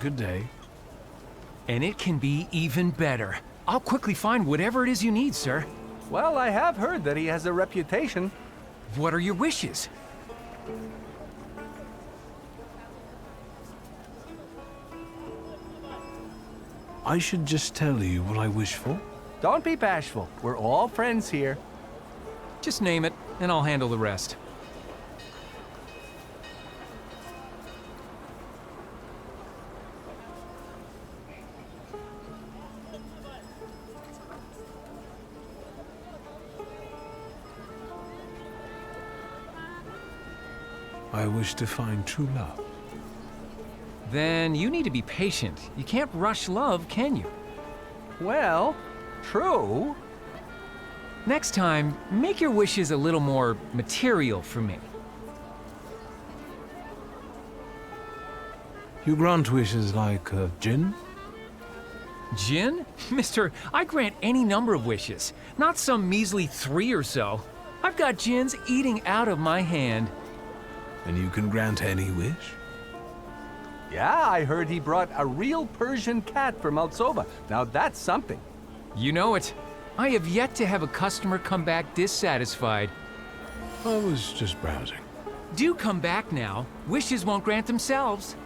Good day. And it can be even better. I'll quickly find whatever it is you need, sir. Well, I have heard that he has a reputation. What are your wishes? I should just tell you what I wish for. Don't be bashful. We're all friends here. Just name it, and I'll handle the rest. I wish to find true love. Then you need to be patient. You can't rush love, can you? Well, true. Next time, make your wishes a little more material for me. You grant wishes like gin? Jinn? Mister, I grant any number of wishes, not some measly 3 or so. I've got jinns eating out of my hand. And you can grant any wish? Yeah, I heard he brought a real Persian cat from Altsova. Now that's something. You know it. I have yet to have a customer come back dissatisfied. I was just browsing. Do come back now. Wishes won't grant themselves.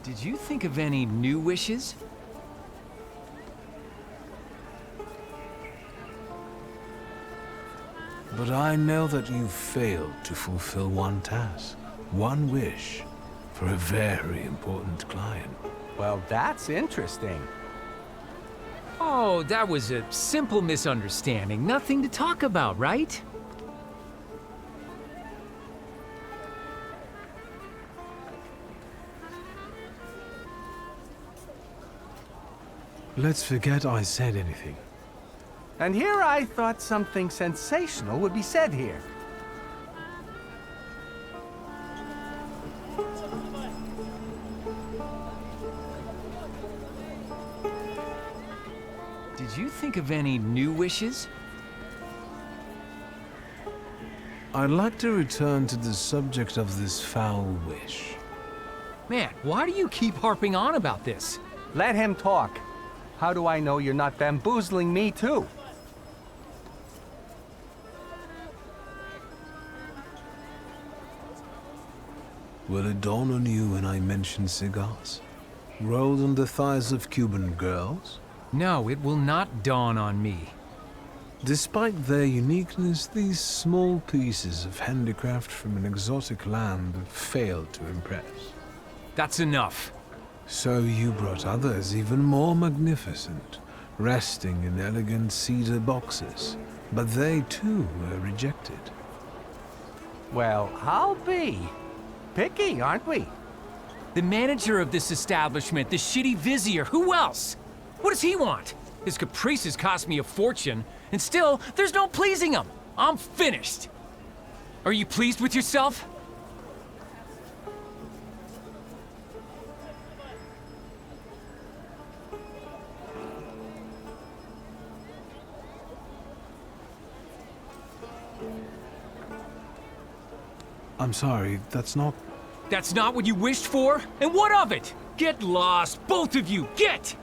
Did you think of any new wishes? But I know that you failed to fulfill one task, one wish, for a very important client. Well, that's interesting. Oh, that was a simple misunderstanding. Nothing to talk about, right? Let's forget I said anything. And here I thought something sensational would be said here. Did you think of any new wishes? I'd like to return to the subject of this foul wish. Man, why do you keep harping on about this? Let him talk. How do I know you're not bamboozling me too? Will it dawn on you when I mention cigars? Rolled on the thighs of Cuban girls? No, it will not dawn on me. Despite their uniqueness, these small pieces of handicraft from an exotic land have failed to impress. That's enough. So you brought others even more magnificent, resting in elegant cedar boxes, but they too were rejected. Well, I'll be. Picky, aren't we? The manager of this establishment, the shitty vizier, who else? What does he want? His caprices cost me a fortune, and still, there's no pleasing him. I'm finished. Are you pleased with yourself? I'm sorry, that's not... That's not what you wished for? And what of it? Get lost, both of you, get!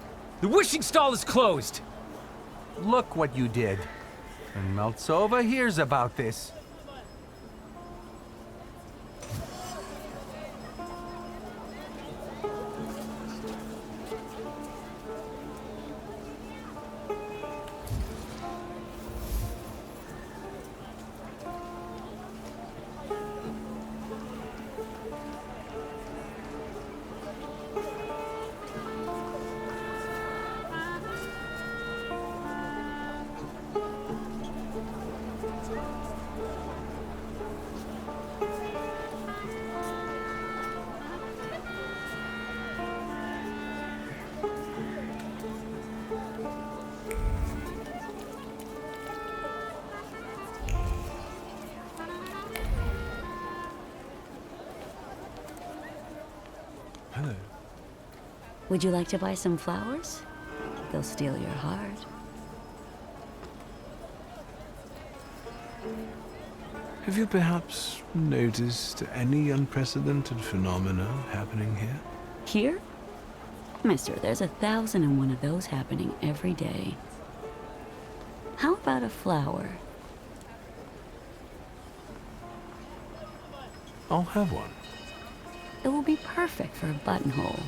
The wishing stall is closed. Look what you did. And Maltsova hears about this. Hello. Would you like to buy some flowers? They'll steal your heart. Have you perhaps noticed any unprecedented phenomena happening here? Here? Mister, there's 1,001 of those happening every day. How about a flower? I'll have one. It will be perfect for a buttonhole.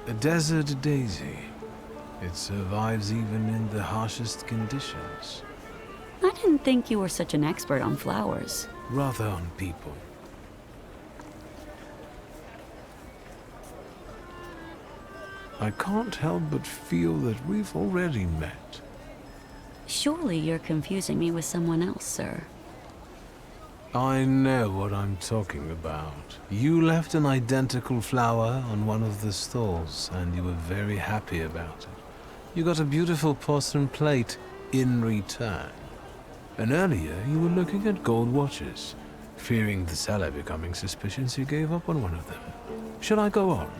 A desert daisy. It survives even in the harshest conditions. I didn't think you were such an expert on flowers. Rather on people. I can't help but feel that we've already met. Surely you're confusing me with someone else, sir. I know what I'm talking about. You left an identical flower on one of the stalls, and you were very happy about it. You got a beautiful porcelain plate in return. And earlier, you were looking at gold watches. Fearing the seller becoming suspicious, you gave up on one of them. Should I go on?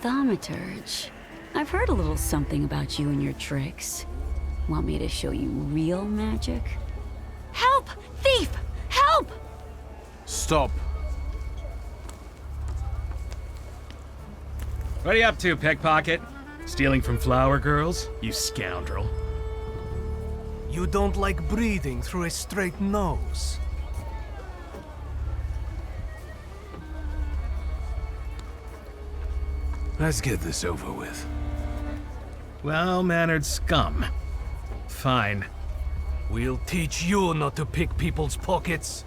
Thaumaturge. I've heard a little something about you and your tricks. Want me to show you real magic? Help! Thief! Help! Stop. What are you up to, pickpocket? Stealing from flower girls? You scoundrel. You don't like breathing through a straight nose. Let's get this over with. Well-mannered scum. Fine. We'll teach you not to pick people's pockets.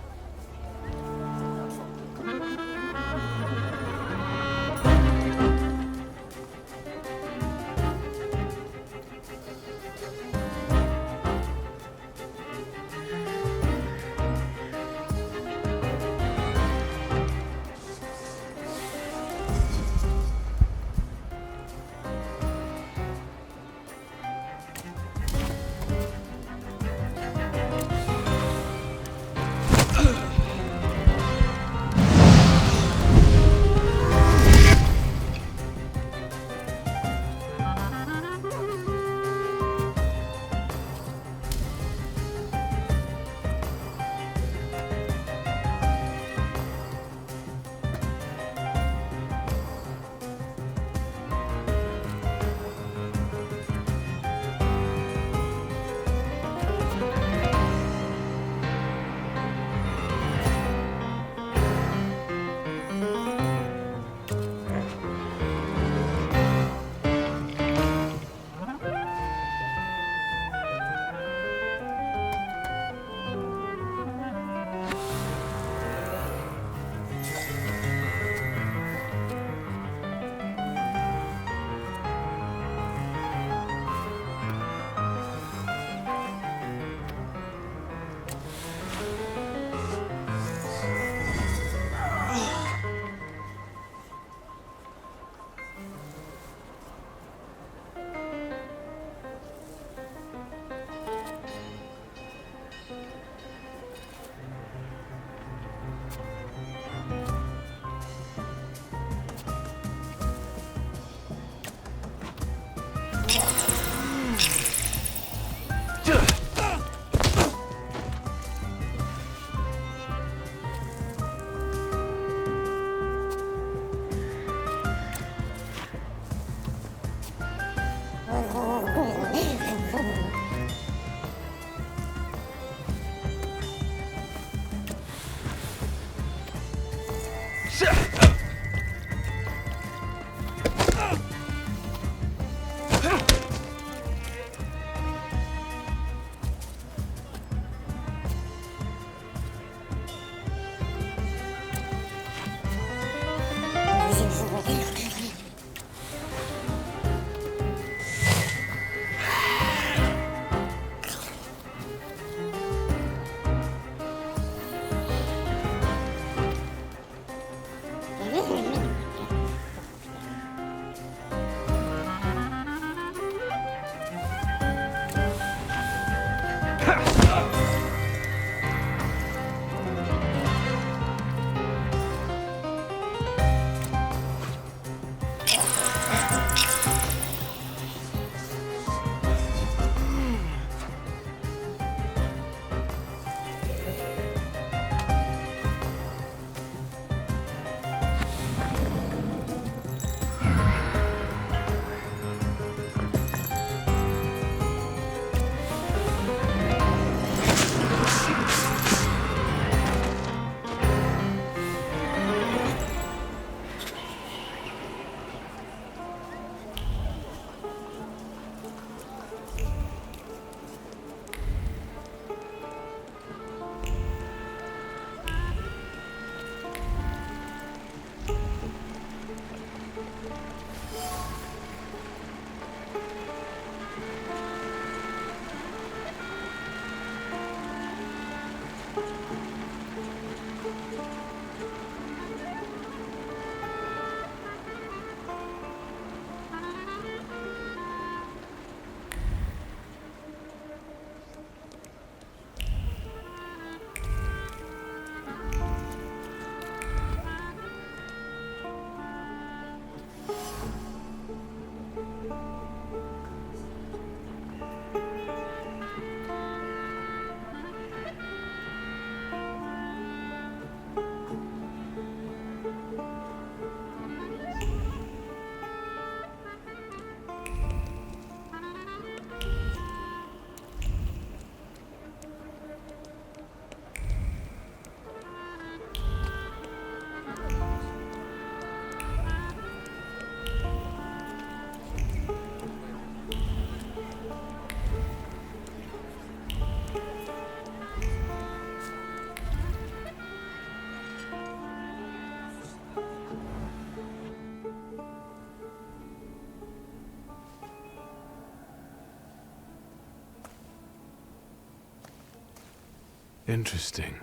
Interesting.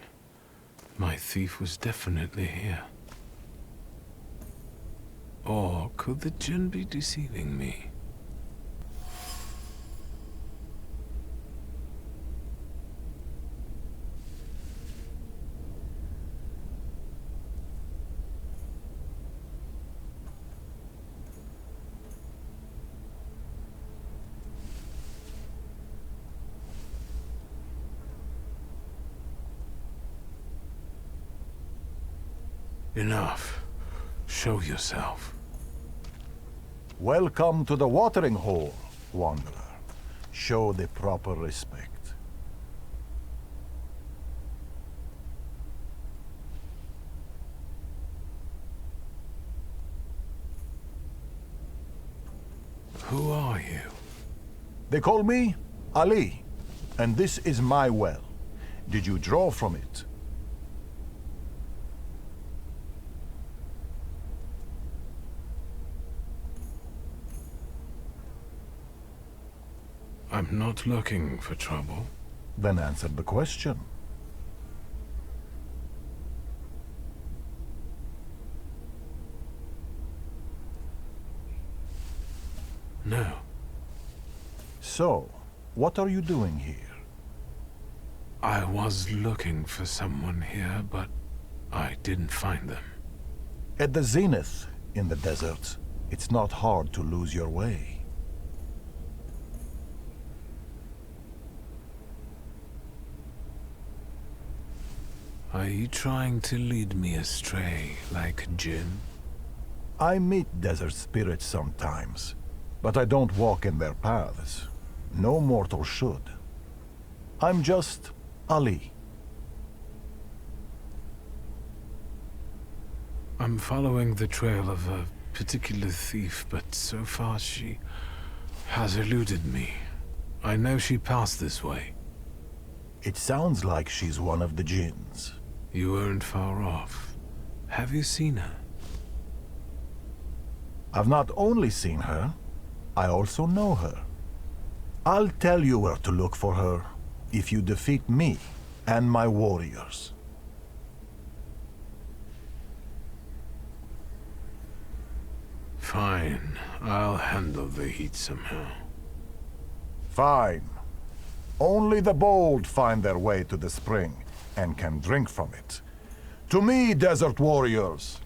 My thief was definitely here. Or could the djinn be deceiving me? Enough. Show yourself. Welcome to the watering hole, Wanderer. Show the proper respect. Who are you? They call me Ali, and this is my well. Did you draw from it? I'm not looking for trouble. Then answer the question. No. So, what are you doing here? I was looking for someone here, but I didn't find them. At the zenith, in the deserts, it's not hard to lose your way. Are you trying to lead me astray, like Jinn? I meet desert spirits sometimes, but I don't walk in their paths. No mortal should. I'm just Ali. I'm following the trail of a particular thief, but so far she has eluded me. I know she passed this way. It sounds like she's one of the jinns. You weren't far off. Have you seen her? I've not only seen her, I also know her. I'll tell you where to look for her if you defeat me and my warriors. Fine. I'll handle the heat somehow. Fine. Only the bold find their way to the spring and can drink from it. To me, desert warriors!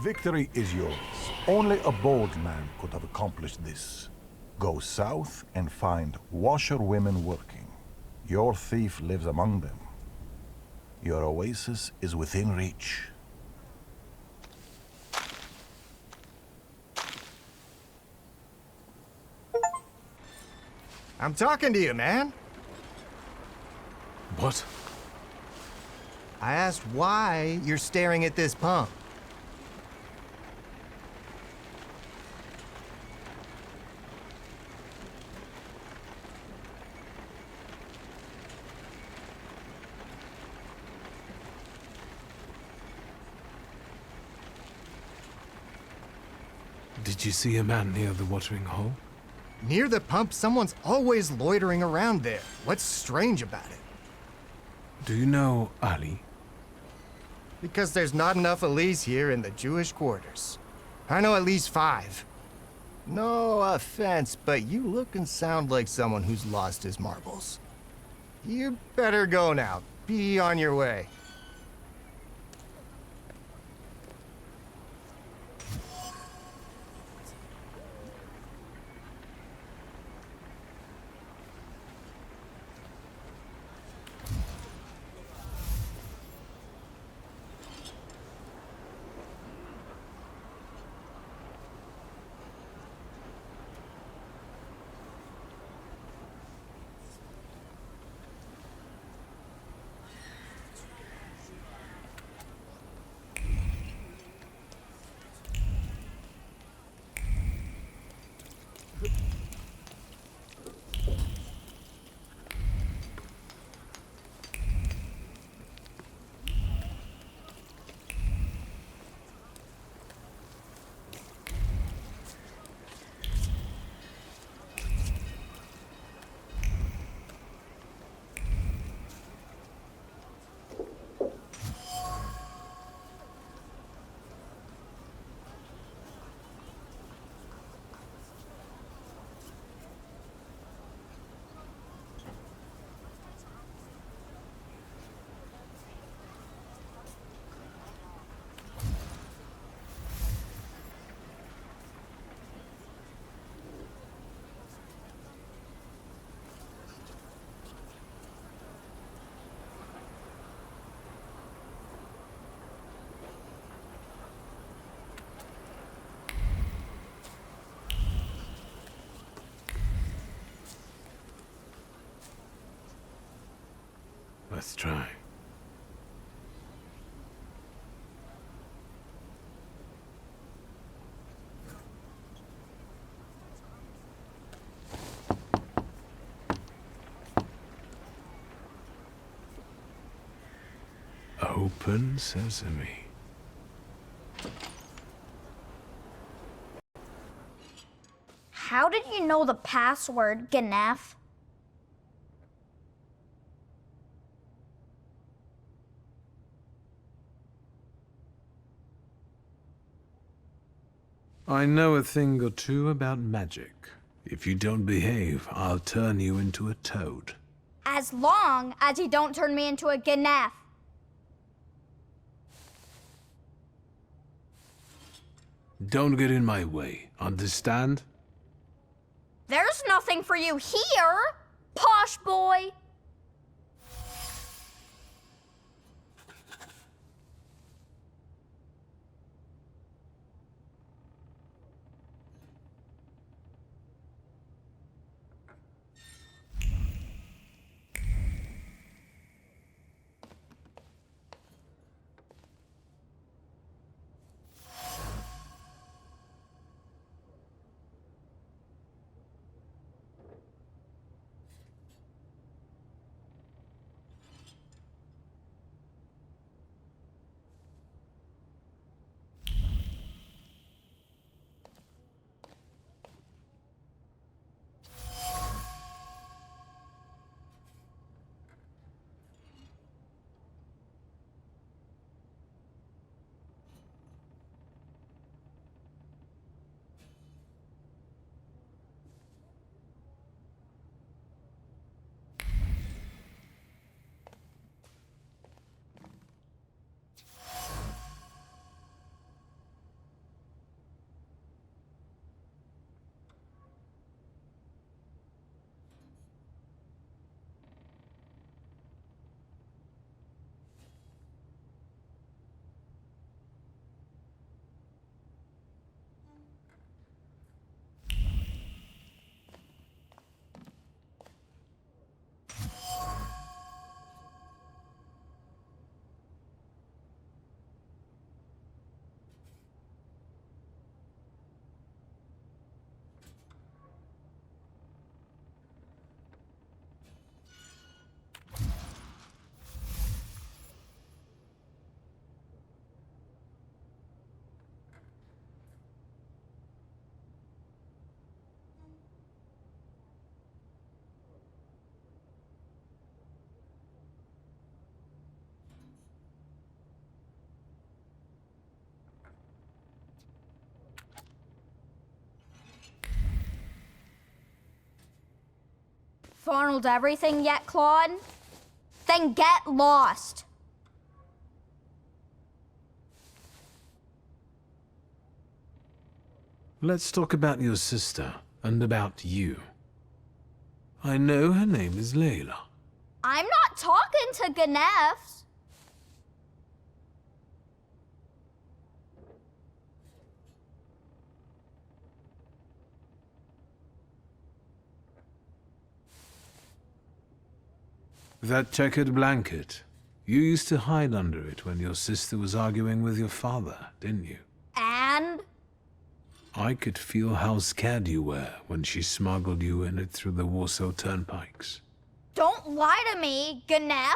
Victory is yours. Only a bold man could have accomplished this. Go south and find washerwomen working. Your thief lives among them. Your oasis is within reach. I'm talking to you, man. What? I asked why you're staring at this pump. Did you see a man near the watering hole? Near the pump, someone's always loitering around there. What's strange about it? Do you know Ali? Because there's not enough Elise here in the Jewish quarters. I know at least 5. No offense, but you look and sound like someone who's lost his marbles. You better go now. Be on your way. Let's try. Open sesame. How did you know the password, Ganef? I know a thing or two about magic. If you don't behave, I'll turn you into a toad. As long as you don't turn me into a Ganef. Don't get in my way, understand? There's nothing for you here, posh boy. Funneled everything yet, Claude? Then get lost. Let's talk about your sister and about you. I know her name is Layla. I'm not talking to Ganefs. That checkered blanket. You used to hide under it when your sister was arguing with your father, didn't you? And? I could feel how scared you were when she smuggled you in it through the Rosso turnpikes. Don't lie to me, Ganef.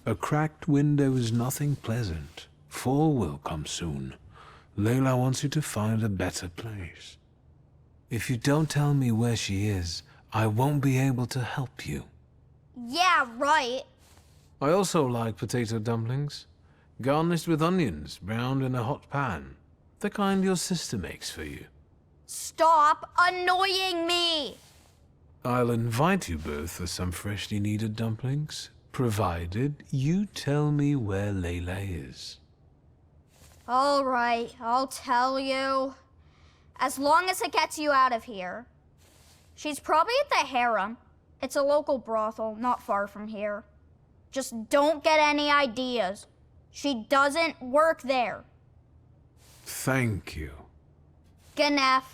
A cracked window is nothing pleasant. Fall will come soon. Layla wants you to find a better place. If you don't tell me where she is, I won't be able to help you. Yeah, right. I also like potato dumplings, garnished with onions, browned in a hot pan. The kind your sister makes for you. Stop annoying me! I'll invite you both for some freshly kneaded dumplings, provided you tell me where Layla is. All right, I'll tell you. As long as it gets you out of here. She's probably at the harem. It's a local brothel, not far from here. Just don't get any ideas. She doesn't work there. Thank you. Ganef.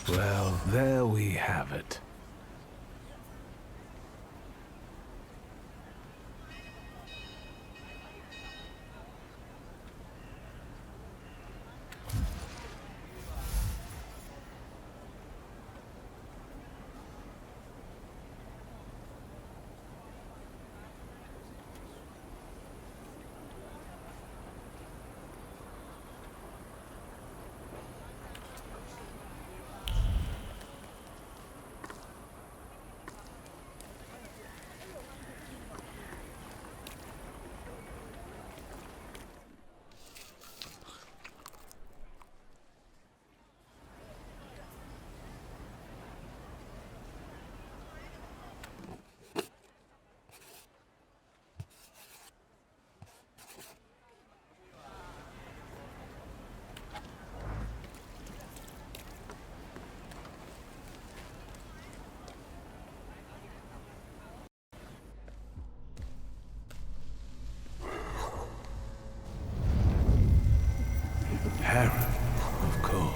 Well, there we have it. Harem, of course.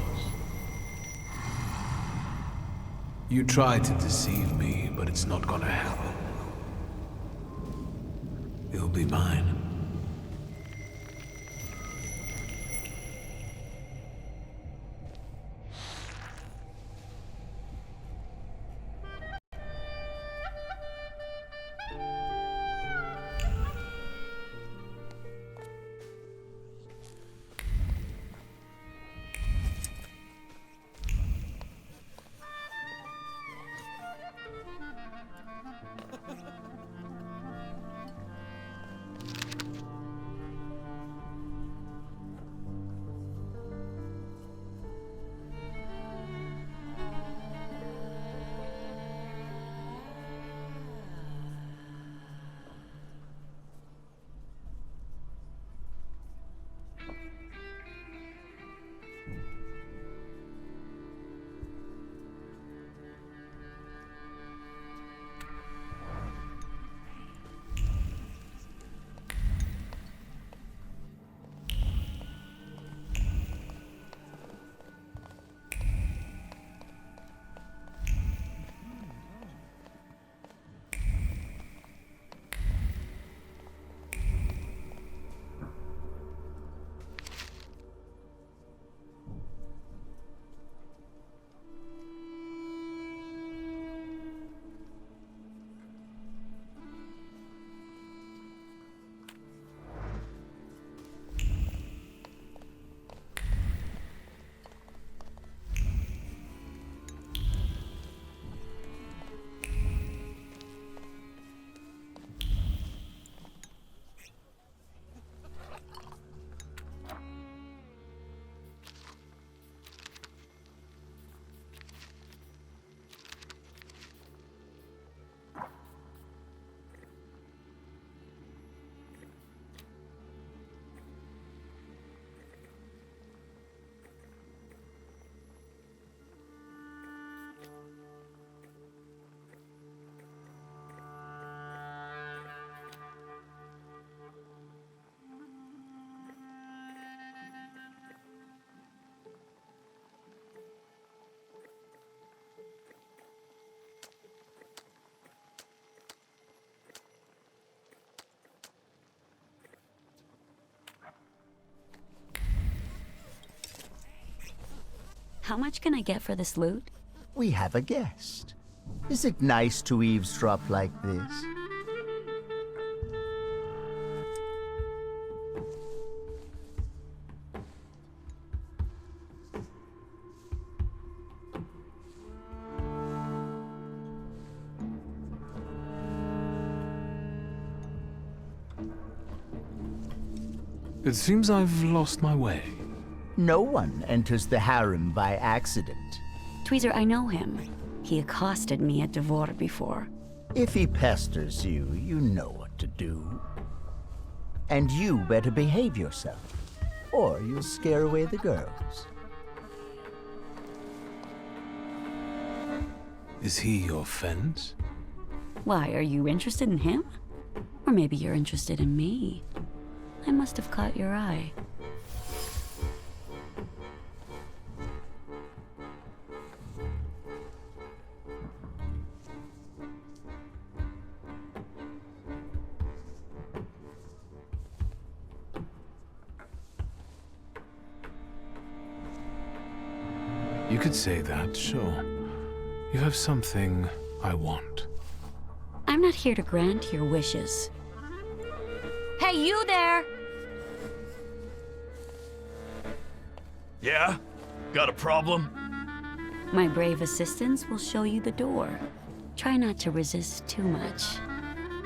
You tried to deceive me, but it's not gonna happen. You'll be mine. How much can I get for this loot? We have a guest. Is it nice to eavesdrop like this? It seems I've lost my way. No one enters the harem by accident. Tweezer, I know him. He accosted me at Devore before. If he pesters you, you know what to do. And you better behave yourself, or you'll scare away the girls. Is he your fence? Why, are you interested in him? Or maybe you're interested in me. I must have caught your eye. You could say that, sure. You have something I want. I'm not here to grant your wishes. Hey, you there! Yeah? Got a problem? My brave assistants will show you the door. Try not to resist too much.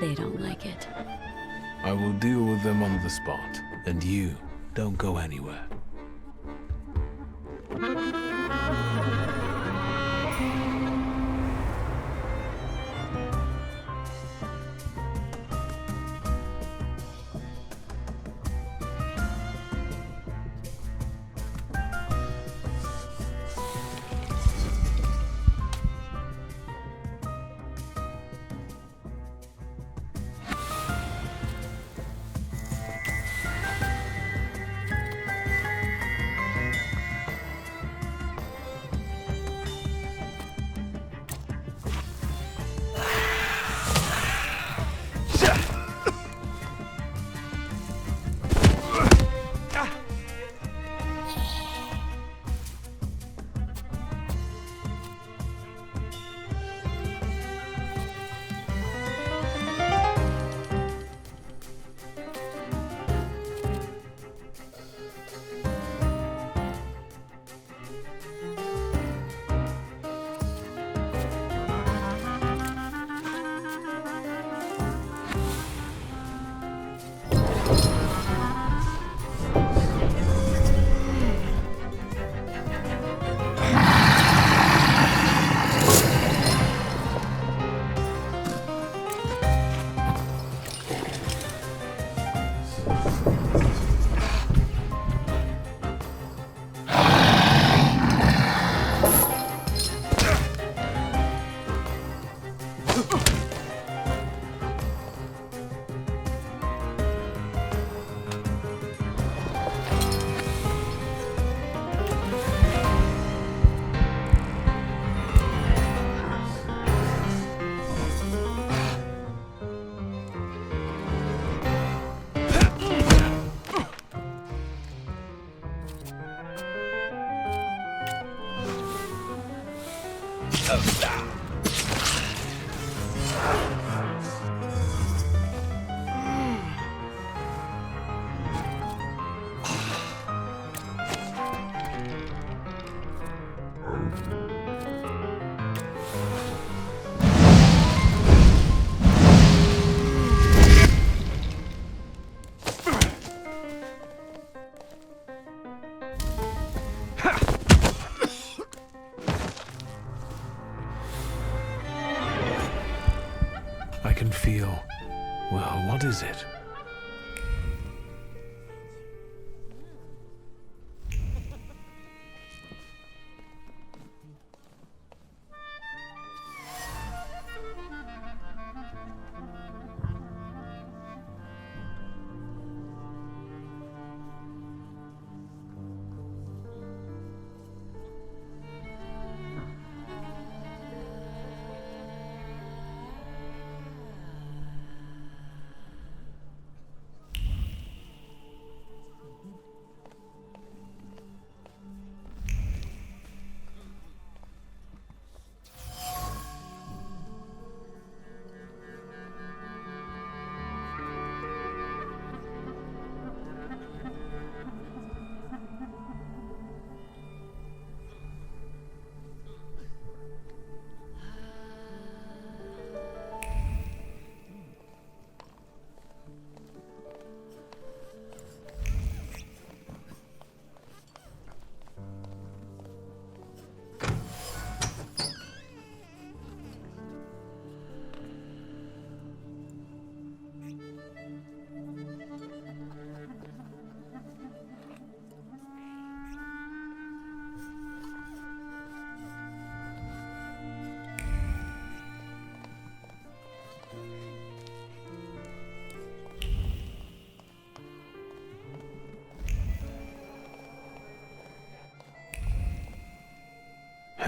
They don't like it. I will deal with them on the spot, and you don't go anywhere. I can feel... well, what is it?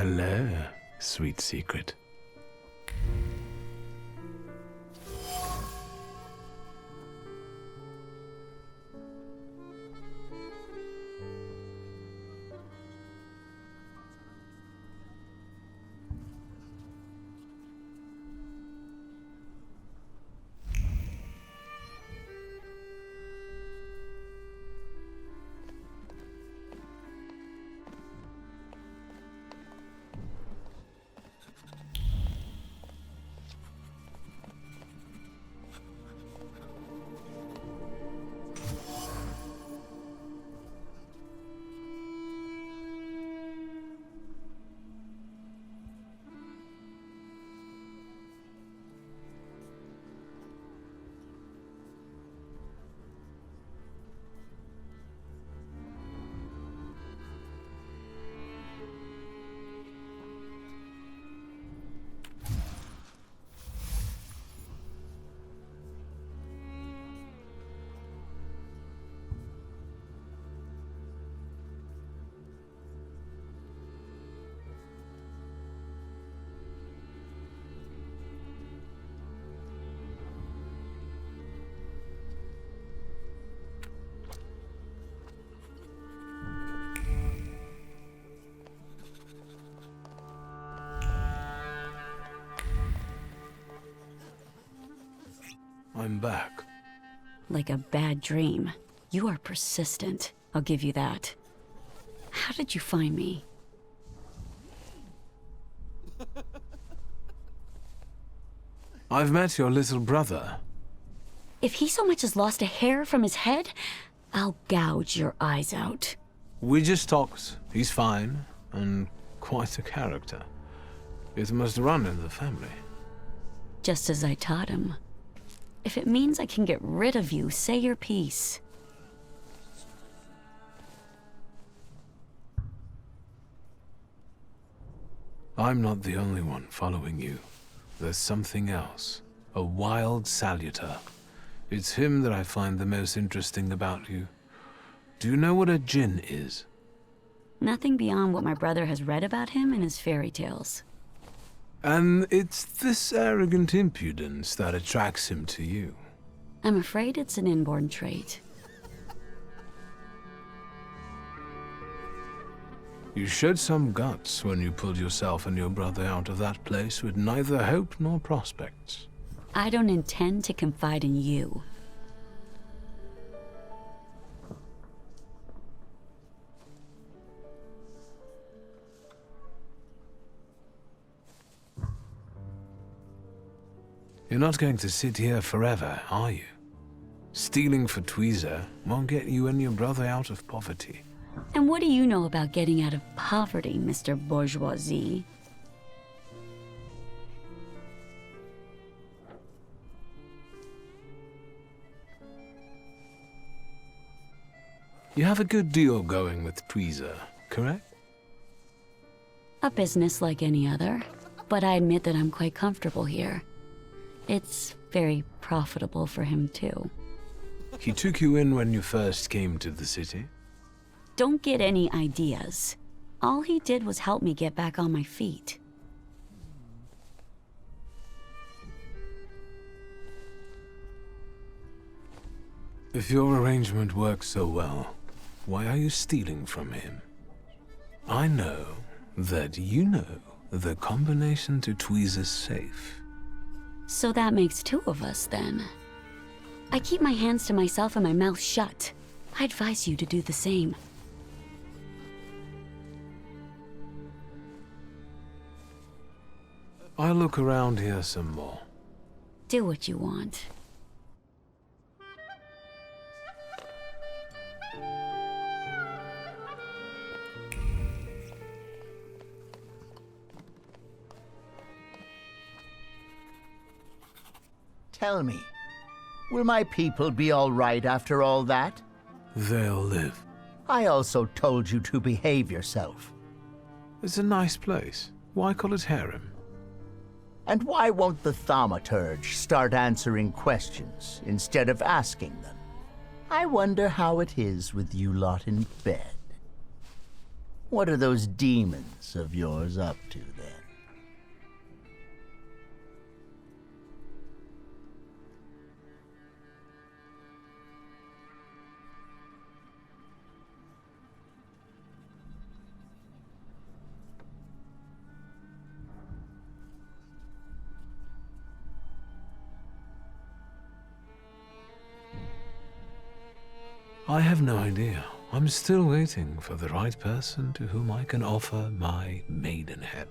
Hello, sweet secret. I'm back. Like a bad dream. You are persistent. I'll give you that. How did you find me? I've met your little brother. If he so much as lost a hair from his head, I'll gouge your eyes out. We just talked. He's fine, and quite a character. It must run in the family. Just as I taught him. If it means I can get rid of you, say your piece. I'm not the only one following you. There's something else. A wild saluter. It's him that I find the most interesting about you. Do you know what a djinn is? Nothing beyond what my brother has read about him in his fairy tales. And it's this arrogant impudence that attracts him to you. I'm afraid it's an inborn trait. You showed some guts when you pulled yourself and your brother out of that place with neither hope nor prospects. I don't intend to confide in you. You're not going to sit here forever, are you? Stealing for tweezer won't get you and your brother out of poverty. And what do you know about getting out of poverty, Mr. Bourgeoisie? You have a good deal going with tweezer, correct? A business like any other, but I admit that I'm quite comfortable here. It's very profitable for him, too. He took you in when you first came to the city? Don't get any ideas. All he did was help me get back on my feet. If your arrangement works so well, why are you stealing from him? I know that you know the combination to tweezer's safe. So that makes two of us, then. I keep my hands to myself and my mouth shut. I advise you to do the same. I'll look around here some more. Do what you want. Tell me, will my people be all right after all that? They'll live. I also told you to behave yourself. It's a nice place. Why call it harem? And why won't the Thaumaturge start answering questions instead of asking them? I wonder how it is with you lot in bed. What are those demons of yours up to, then? I have no idea. I'm still waiting for the right person to whom I can offer my maidenhead.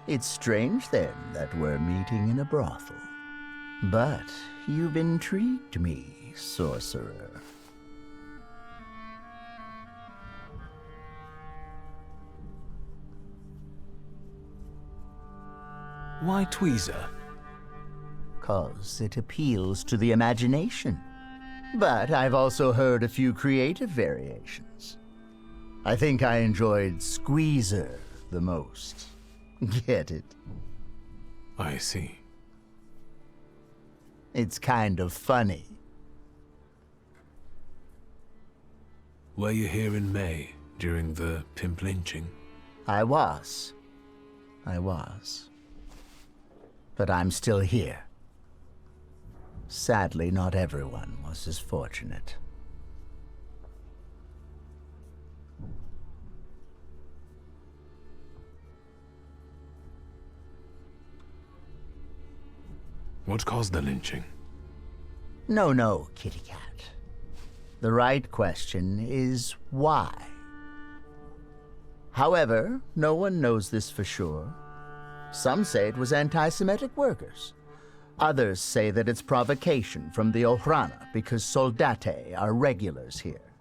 It's strange, then, that we're meeting in a brothel. But you've intrigued me, sorcerer. Why tweezer? 'Cause it appeals to the imagination. But I've also heard a few creative variations. I think I enjoyed Squeezer the most. Get it? I see. It's kind of funny. Were you here in May during the pimp lynching? I was. But I'm still here. Sadly, not everyone was as fortunate. What caused the lynching? No, kitty cat. The right question is why? However, no one knows this for sure. Some say it was anti-Semitic workers. Others say that it's provocation from the Ohrana because soldate are regulars here.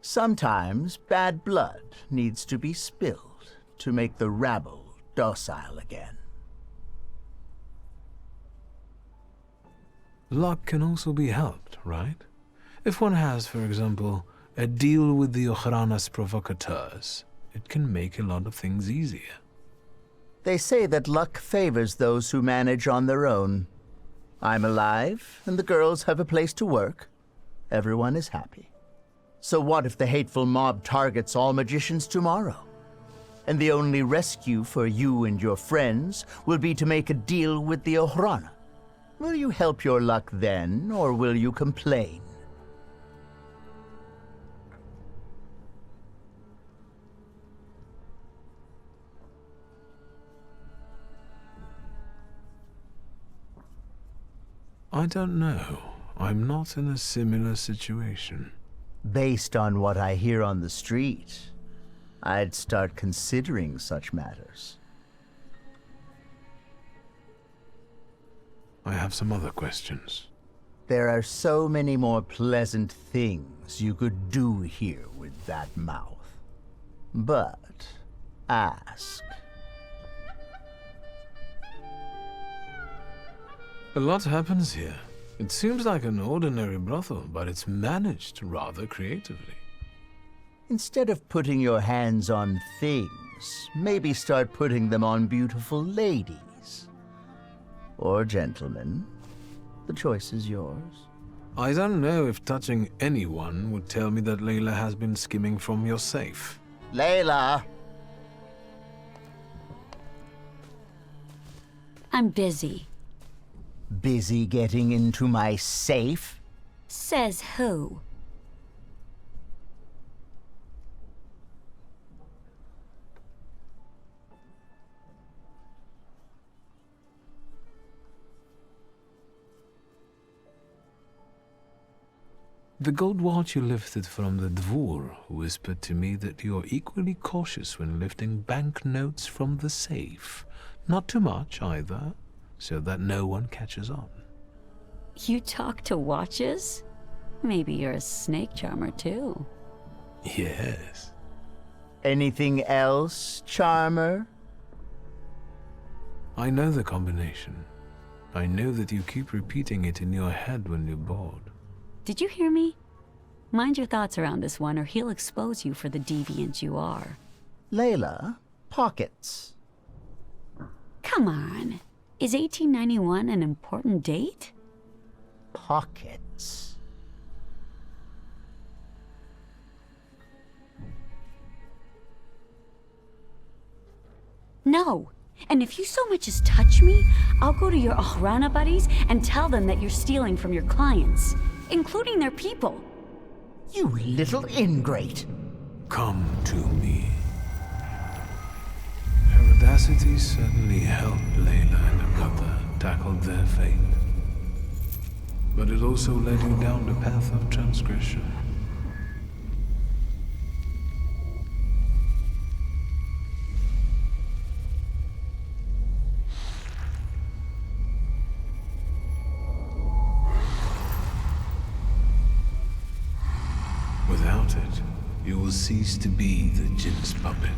Sometimes bad blood needs to be spilled to make the rabble docile again. Luck can also be helped, right? If one has, for example, a deal with the Ohrana's provocateurs, it can make a lot of things easier. They say that luck favors those who manage on their own. I'm alive, and the girls have a place to work. Everyone is happy. So what if the hateful mob targets all magicians tomorrow? And the only rescue for you and your friends will be to make a deal with the Ohrana. Will you help your luck then, or will you complain? I don't know. I'm not in a similar situation. Based on what I hear on the street, I'd start considering such matters. I have some other questions. There are so many more pleasant things you could do here with that mouth. But ask. A lot happens here. It seems like an ordinary brothel, but it's managed rather creatively. Instead of putting your hands on things, maybe start putting them on beautiful ladies. Or gentlemen. The choice is yours. I don't know if touching anyone would tell me that Layla has been skimming from your safe. Layla! I'm busy. Busy getting into my safe? Says who? The gold watch you lifted from the dvor whispered to me that you're equally cautious when lifting banknotes from the safe. Not too much, either, so that no one catches on. You talk to watches? Maybe you're a snake charmer, too. Yes. Anything else, charmer? I know the combination. I know that you keep repeating it in your head when you're bored. Did you hear me? Mind your thoughts around this one, or he'll expose you for the deviant you are. Layla, pockets. Come on. Is 1891 an important date? Pockets. No. And if you so much as touch me, I'll go to your Ohrana buddies and tell them that you're stealing from your clients, including their people. You little ingrate. Come to me. Her audacity certainly helped Layla and her brother tackle their fate. But it also led you down the path of transgression. Without it, you will cease to be the Jin's puppet.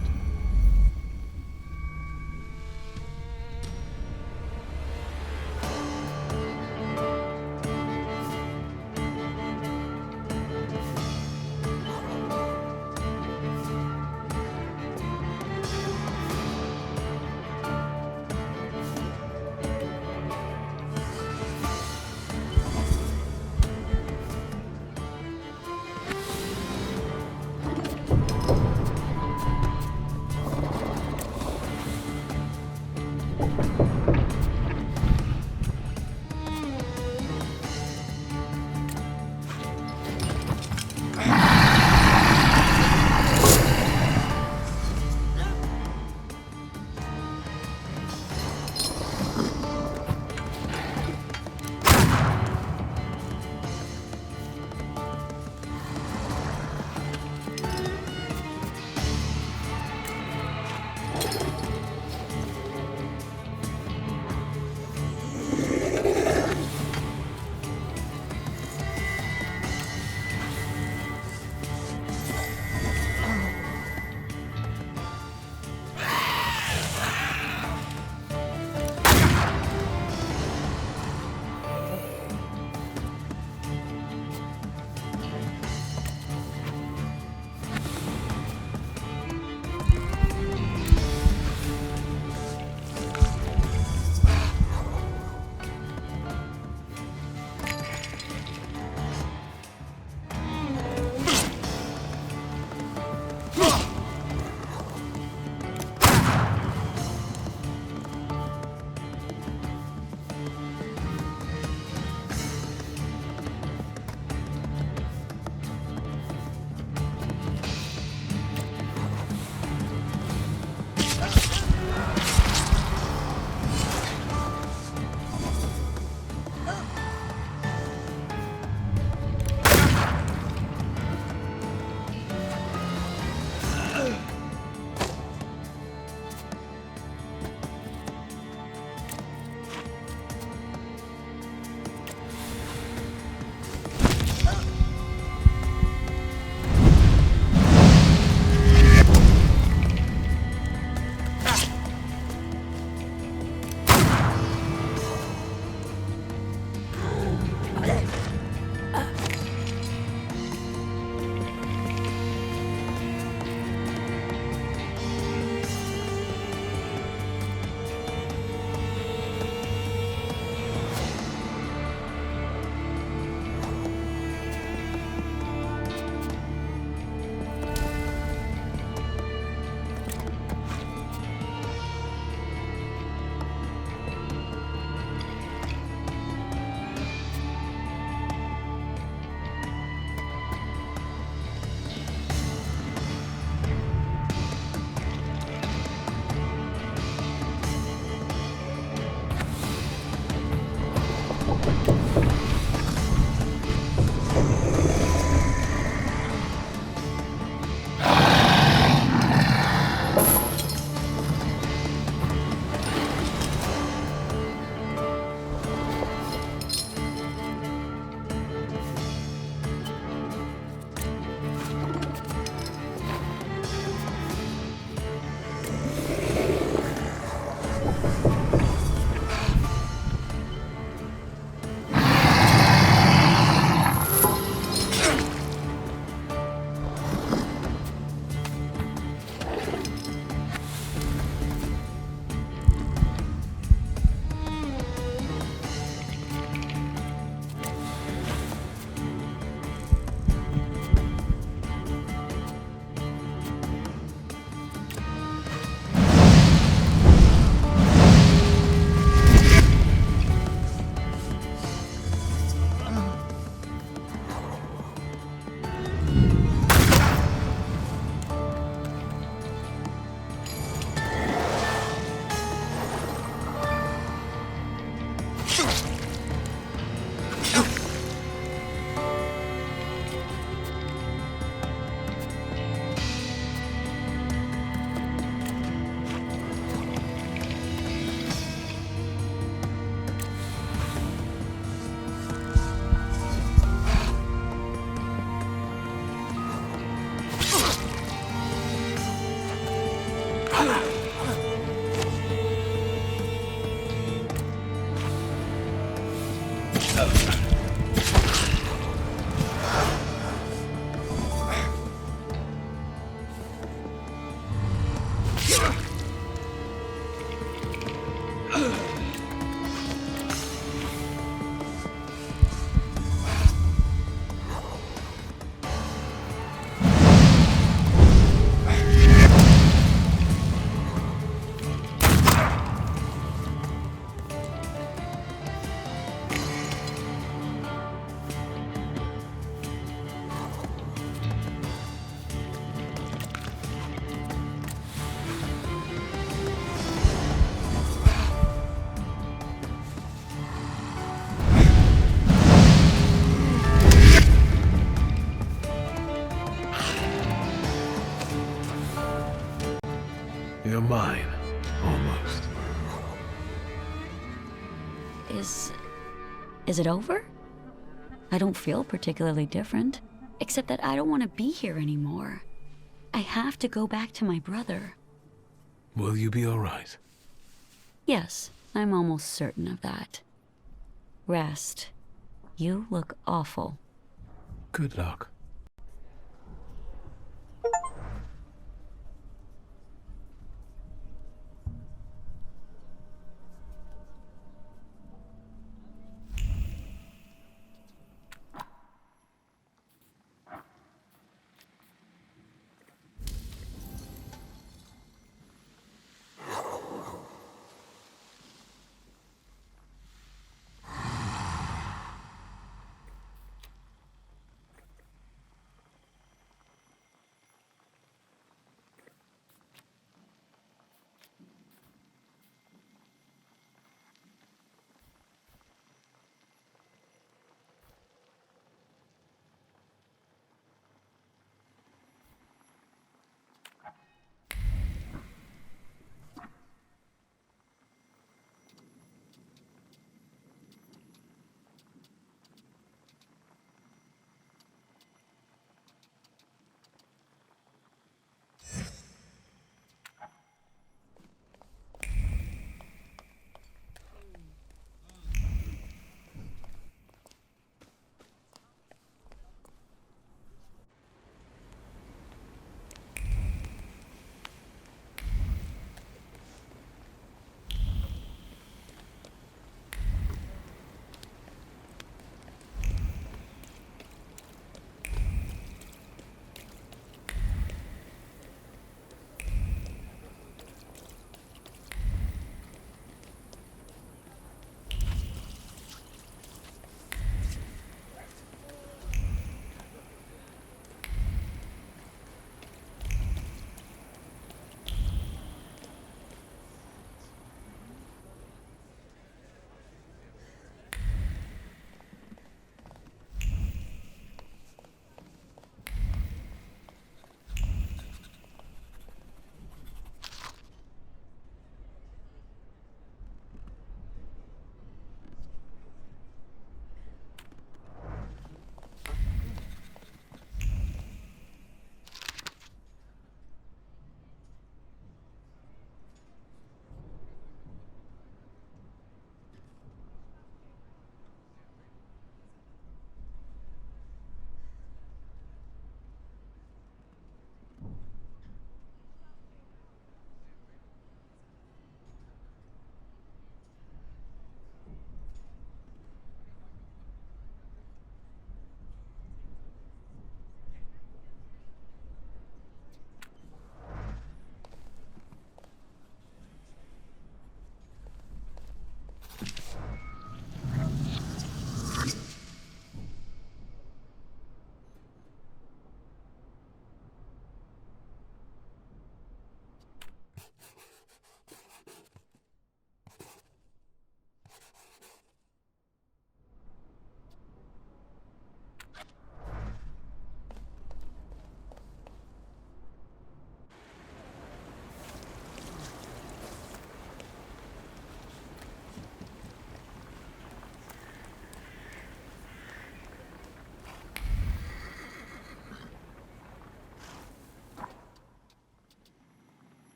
You're mine, almost. Is it over? I don't feel particularly different, except that I don't want to be here anymore. I have to go back to my brother. Will you be all right? Yes, I'm almost certain of that. Rest. You look awful. Good luck.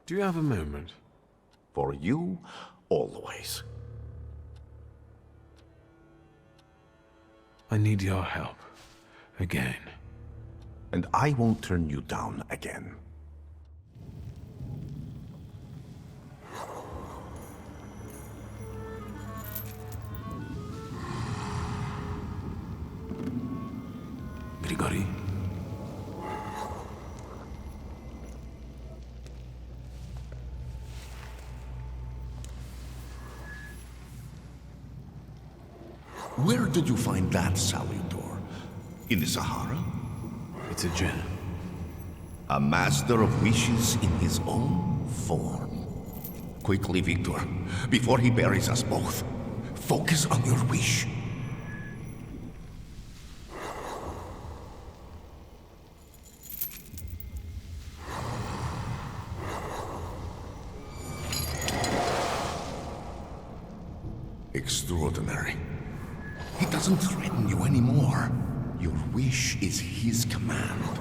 Do you have a moment? For you, always. I need your help. Again. And I won't turn you down again. Grigori? Where did you find that Salutor? In the Sahara? It's a gem. A master of wishes in his own form. Quickly, Victor, before he buries us both. Focus on your wish. Extraordinary. He doesn't threaten you anymore. Your wish is his command.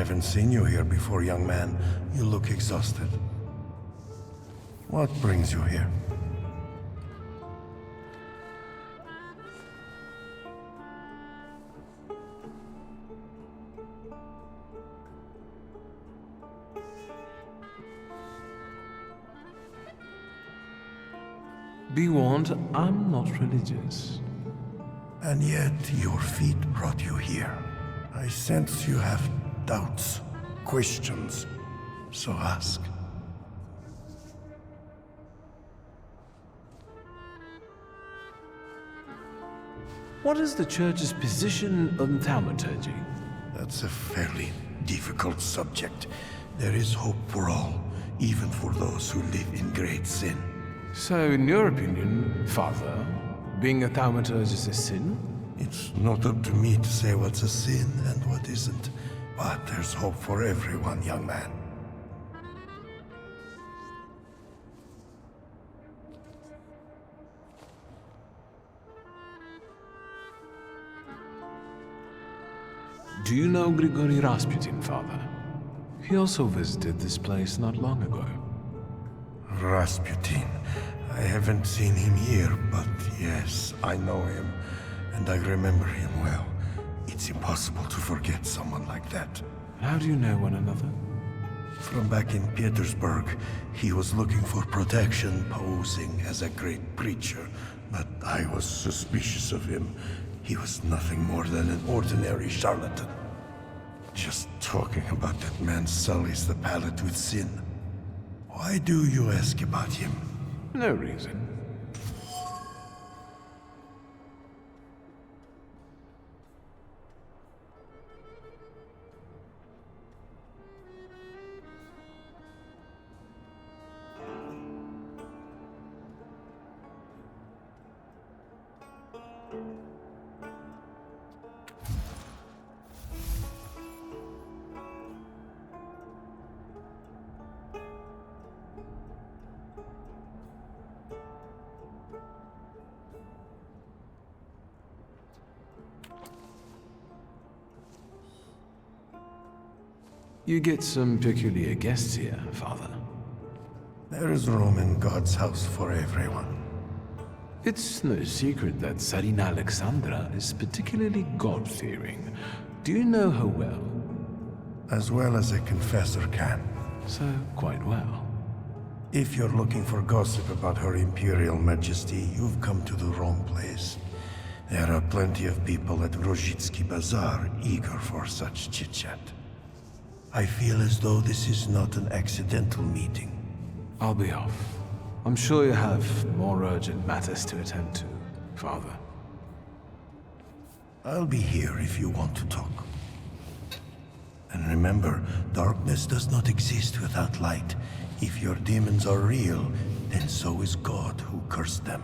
haven't seen you here before, young man. You look exhausted. What brings you here? Be warned, I'm not religious. And yet, your feet brought you here. I sense you have doubts, questions. So ask. What is the Church's position on Thaumaturge? That's a fairly difficult subject. There is hope for all, even for those who live in great sin. So, in your opinion, Father, being a Thaumaturge is a sin? It's not up to me to say what's a sin and what isn't. But there's hope for everyone, young man. Do you know Grigory Rasputin, Father? He also visited this place not long ago. Rasputin. I haven't seen him here, but yes, I know him, and I remember him well. It's impossible to forget someone like that. How do you know one another? From back in Petersburg, he was looking for protection, posing as a great preacher, but I was suspicious of him. He was nothing more than an ordinary charlatan. Just talking about that man sullies the palate with sin. Why do you ask about him? No reason. You get some peculiar guests here, Father. There is room in God's house for everyone. It's no secret that Tsarina Alexandra is particularly God-fearing. Do you know her well? As well as a confessor can. So, quite well. If you're looking for gossip about Her Imperial Majesty, you've come to the wrong place. There are plenty of people at Rozhitsky Bazaar eager for such chit-chat. I feel as though this is not an accidental meeting. I'll be off. I'm sure you have more urgent matters to attend to, Father. I'll be here if you want to talk. And remember, darkness does not exist without light. If your demons are real, then so is God who cursed them.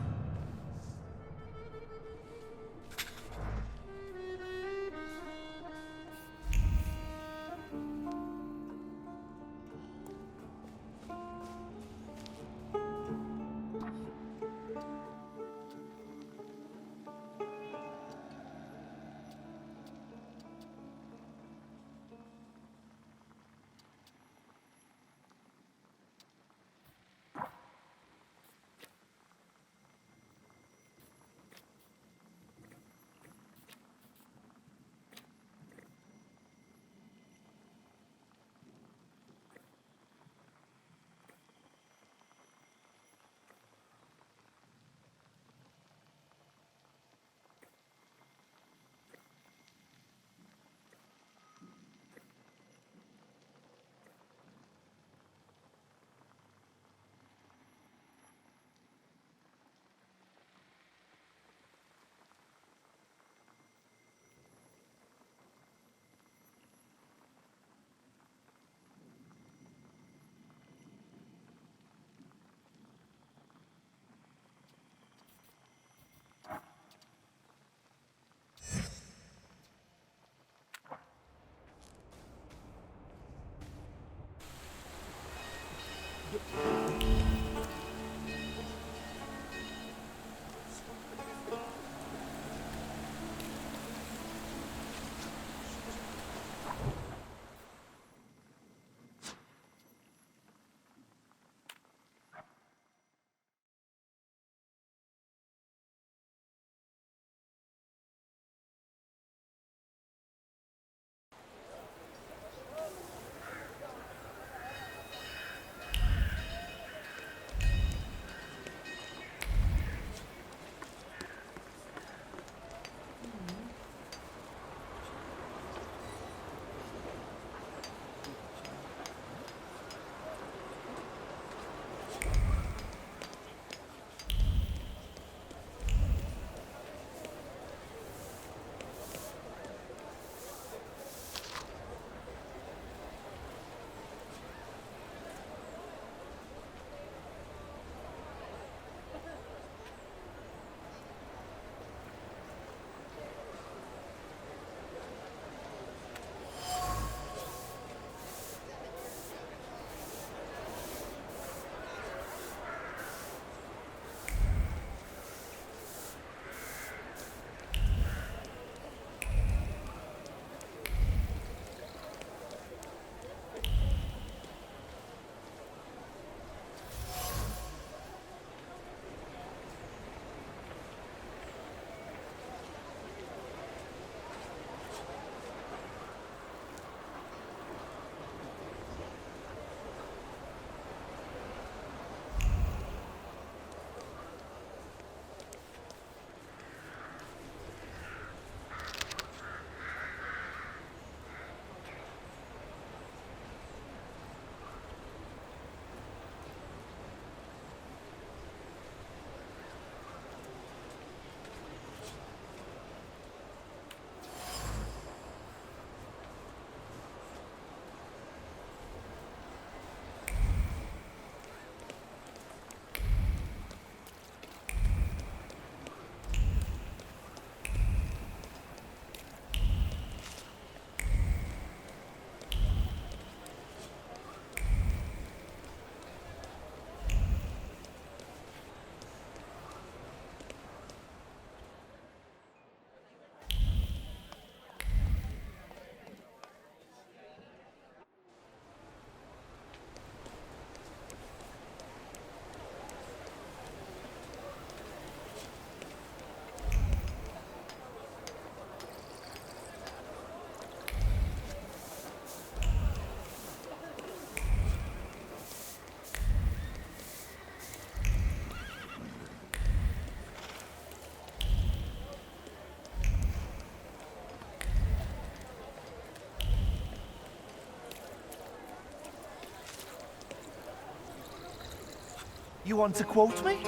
You want to quote me?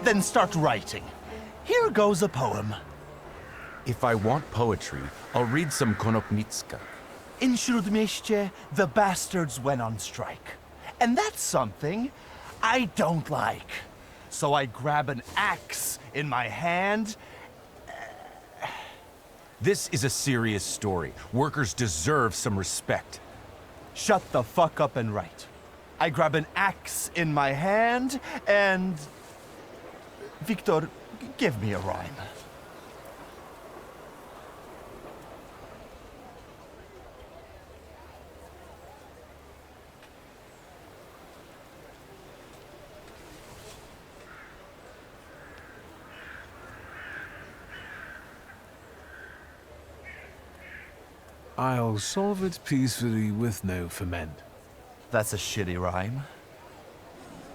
Then start writing. Here goes a poem. If I want poetry, I'll read some Konopnicka. In Śródmieście, the bastards went on strike. And that's something I don't like. So I grab an axe in my hand. This is a serious story. Workers deserve some respect. Shut the fuck up and write. I grab an axe in my hand and... Victor, give me a rhyme. I'll solve it peacefully with no ferment. That's a shitty rhyme.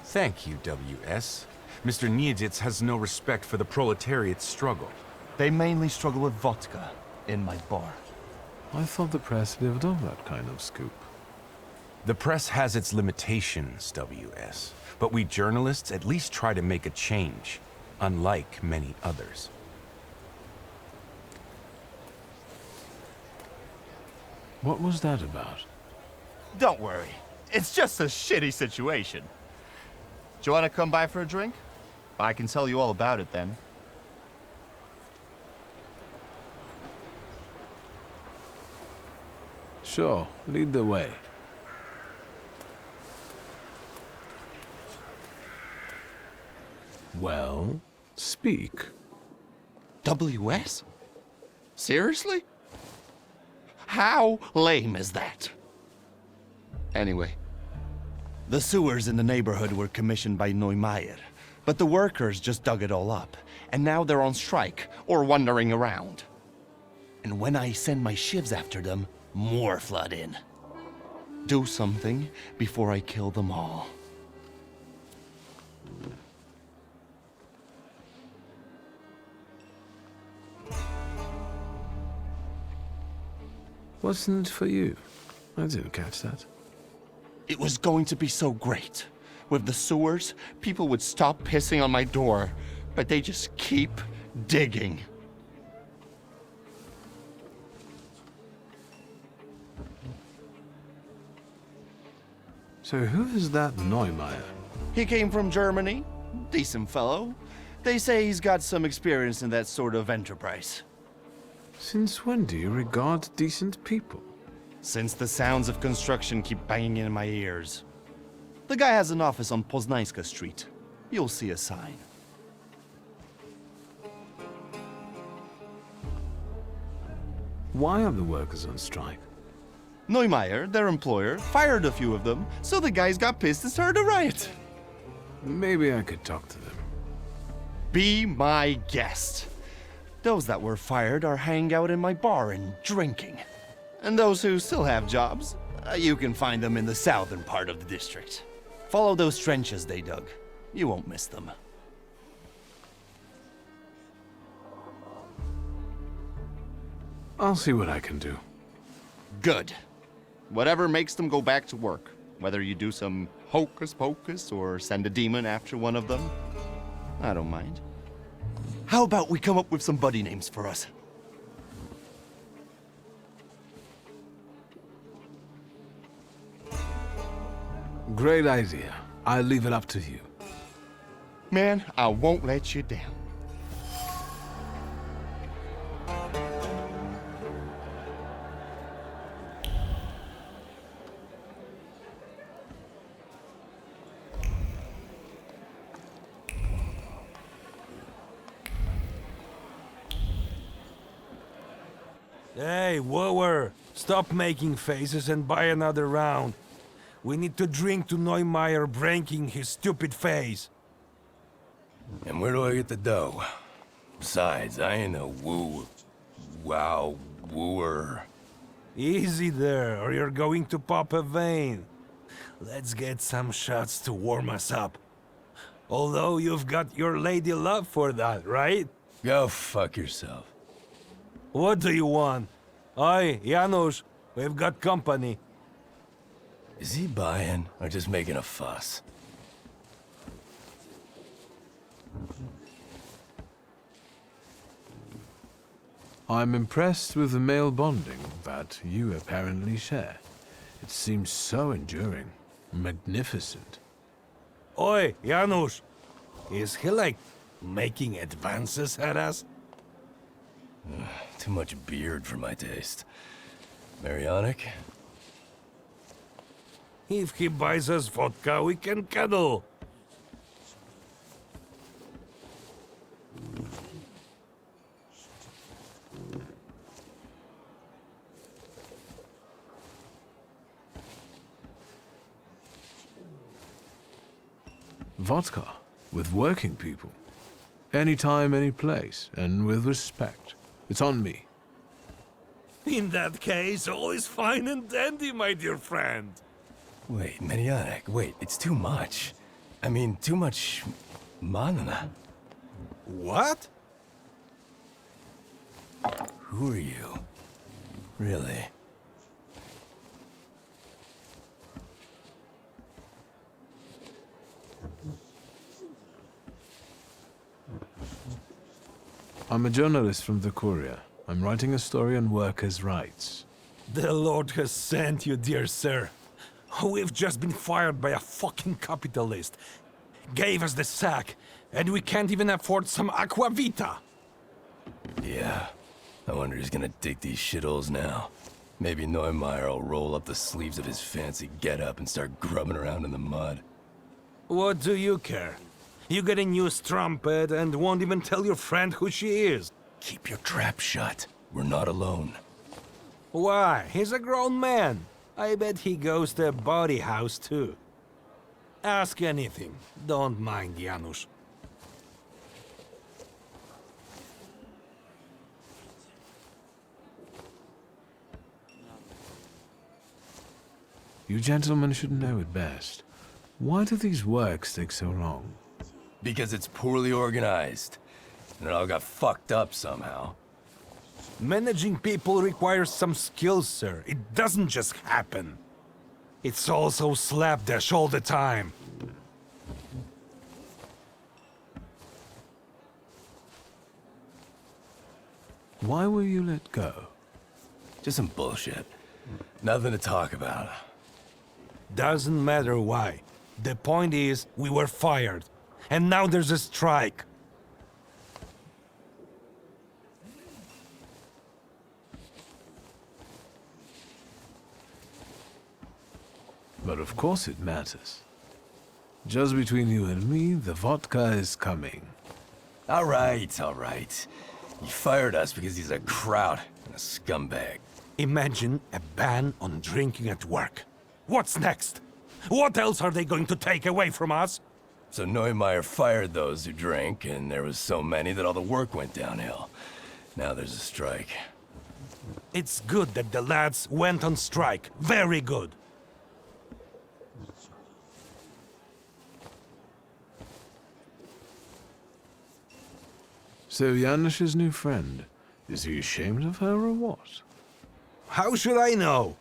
Thank you, W.S. Mr. Niedzitz has no respect for the proletariat's struggle. They mainly struggle with vodka in my bar. I thought the press lived on that kind of scoop. The press has its limitations, W.S. But we journalists at least try to make a change, unlike many others. What was that about? Don't worry. It's just a shitty situation. Do you want to come by for a drink? I can tell you all about it then. Sure, lead the way. Well, speak. WS? Seriously? How lame is that? Anyway, the sewers in the neighborhood were commissioned by Neumeier, but the workers just dug it all up, and now they're on strike or wandering around. And when I send my shivs after them, more flood in. Do something before I kill them all. What's in it for you? I didn't catch that. It was going to be so great. With the sewers, people would stop pissing on my door, but they just keep digging. So who is that Neumeier? He came from Germany. Decent fellow. They say he's got some experience in that sort of enterprise. Since when do you regard decent people? Since the sounds of construction keep banging in my ears. The guy has an office on Poznańska Street. You'll see a sign. Why are the workers on strike? Neumeier, their employer, fired a few of them, so the guys got pissed and started a riot. Maybe I could talk to them. Be my guest. Those that were fired are hanging out in my bar and drinking. And those who still have jobs, you can find them in the southern part of the district. Follow those trenches they dug. You won't miss them. I'll see what I can do. Good. Whatever makes them go back to work. Whether you do some hocus pocus or send a demon after one of them, I don't mind. How about we come up with some buddy names for us? Great idea. I'll leave it up to you. Man, I won't let you down. Hey, wooer! Stop making faces and buy another round. We need to drink to Neumeier breaking his stupid face. And where do I get the dough? Besides, I ain't a wooer. Easy there, or you're going to pop a vein. Let's get some shots to warm us up. Although you've got your lady love for that, right? Go fuck yourself. What do you want? Oi, Janusz, we've got company. Is he buying or just making a fuss? I'm impressed with the male bonding that you apparently share. It seems so enduring, magnificent. Oi, Janusz! Is he like making advances at us? Too much beard for my taste. Marianic? If he buys us vodka, we can cuddle. Vodka, with working people. Anytime, any place, and with respect. It's on me. In that case, all is fine and dandy, my dear friend. Wait, Marianic, wait, it's too much. I mean, too much... manana. What? Who are you? Really? I'm a journalist from the Courier. I'm writing a story on workers' rights. The Lord has sent you, dear sir. We've just been fired by a fucking capitalist. Gave us the sack, and we can't even afford some aquavita. Yeah. I wonder who's gonna dig these shitholes now. Maybe Neumeier will roll up the sleeves of his fancy getup and start grubbing around in the mud. What do you care? You get a new strumpet and won't even tell your friend who she is. Keep your trap shut. We're not alone. Why? He's a grown man. I bet he goes to a body house too. Ask anything. Don't mind Janusz. You gentlemen should know it best. Why do these works take so long? Because it's poorly organized. And it all got fucked up somehow. Managing people requires some skills, sir. It doesn't just happen. It's all so slapdash all the time. Why were you let go? Just some bullshit. Nothing to talk about. Doesn't matter why. The point is, we were fired. And now there's a strike. But of course it matters. Just between you and me, the vodka is coming. All right. You fired us because he's a kraut and a scumbag. Imagine a ban on drinking at work. What's next? What else are they going to take away from us? So Neumeier fired those who drank, and there was so many that all the work went downhill. Now there's a strike. It's good that the lads went on strike. Very good. So Janusz's new friend, is he ashamed of her or what? How should I know?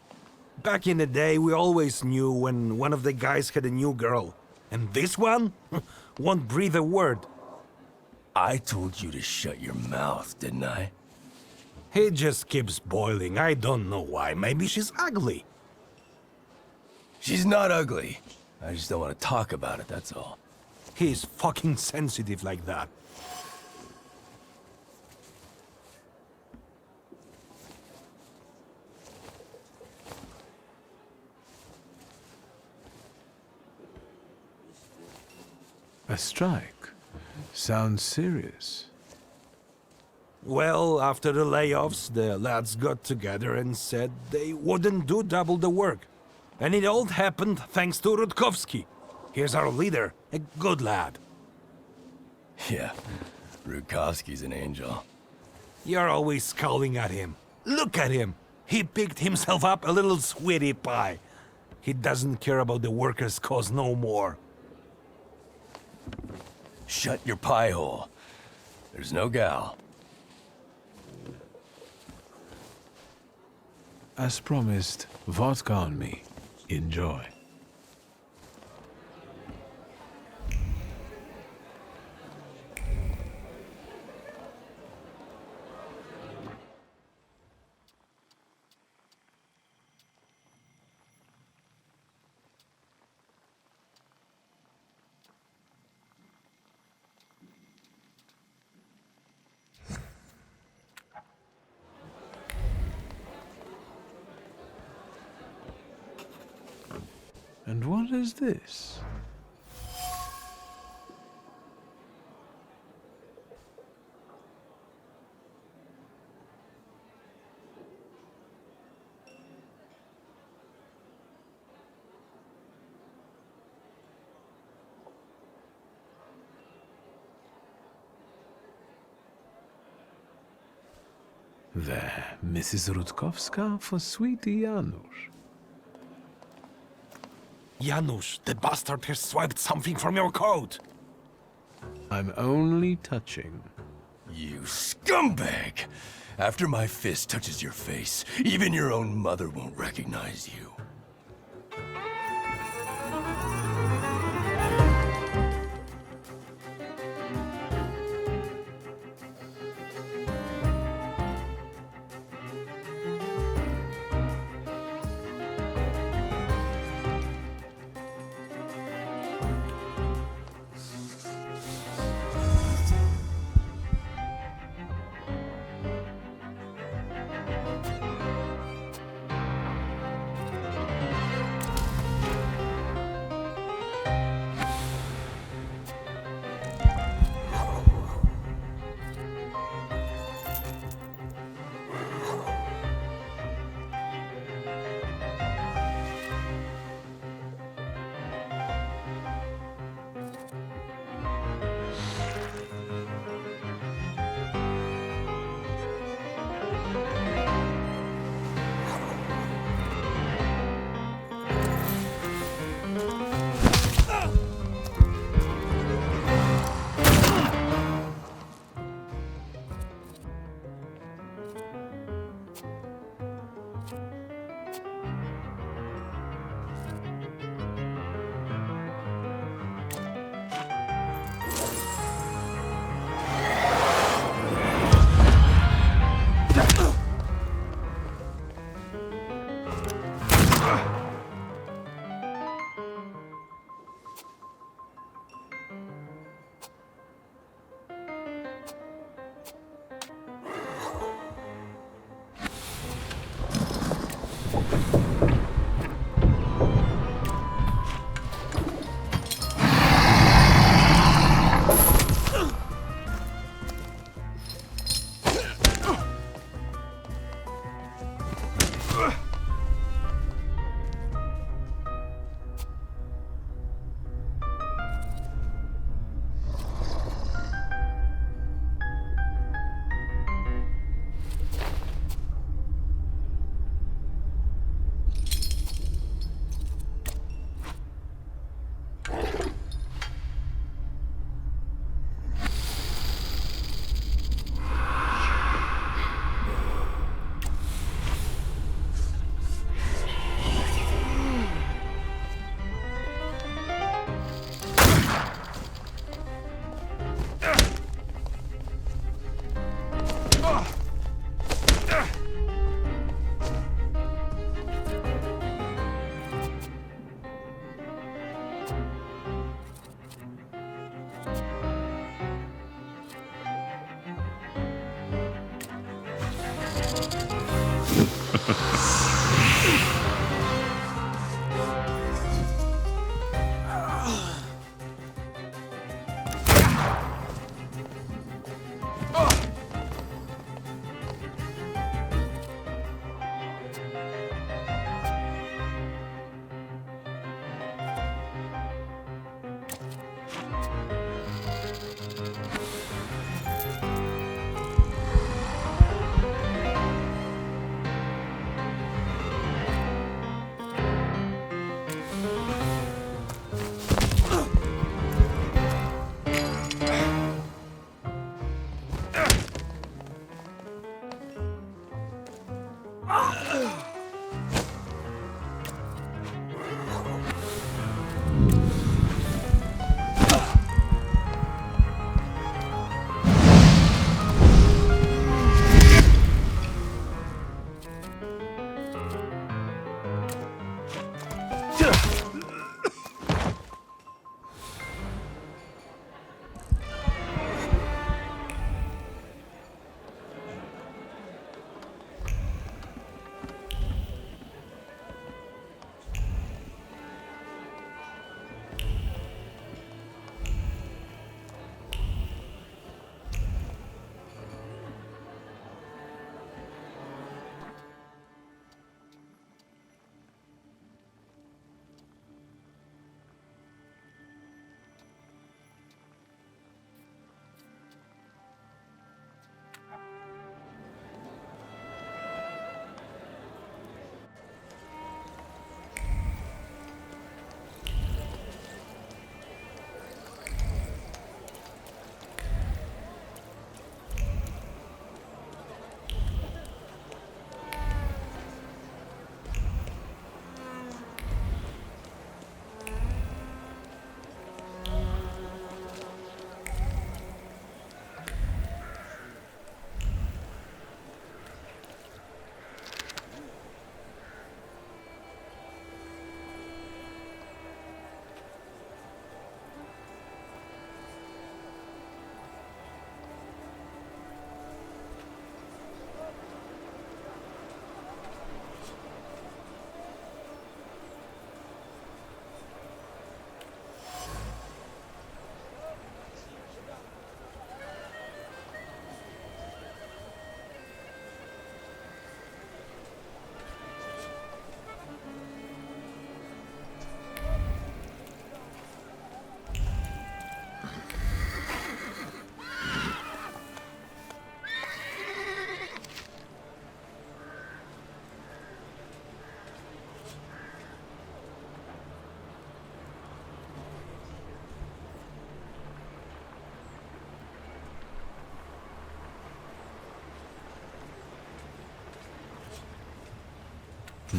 Back in the day, we always knew when one of the guys had a new girl. And this one? Won't breathe a word. I told you to shut your mouth, didn't I? He just keeps boiling. I don't know why. Maybe she's ugly. She's not ugly. I just don't want to talk about it, that's all. He's fucking sensitive like that. A strike? Sounds serious. Well, after the layoffs, the lads got together and said they wouldn't do double the work. And it all happened thanks to Rutkowski. Here's our leader, a good lad. Yeah, Rutkowski's an angel. You're always scowling at him. Look at him. He picked himself up a little sweetie pie. He doesn't care about the workers' cause no more. Shut your pie hole. There's no gal. As promised, vodka on me. Enjoy. And what is this? There, Mrs. Rutkowska for sweetie Janusz. Janusz, the bastard has swiped something from your coat! I'm only touching. You scumbag! After my fist touches your face, even your own mother won't recognize you.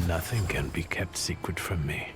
Nothing can be kept secret from me.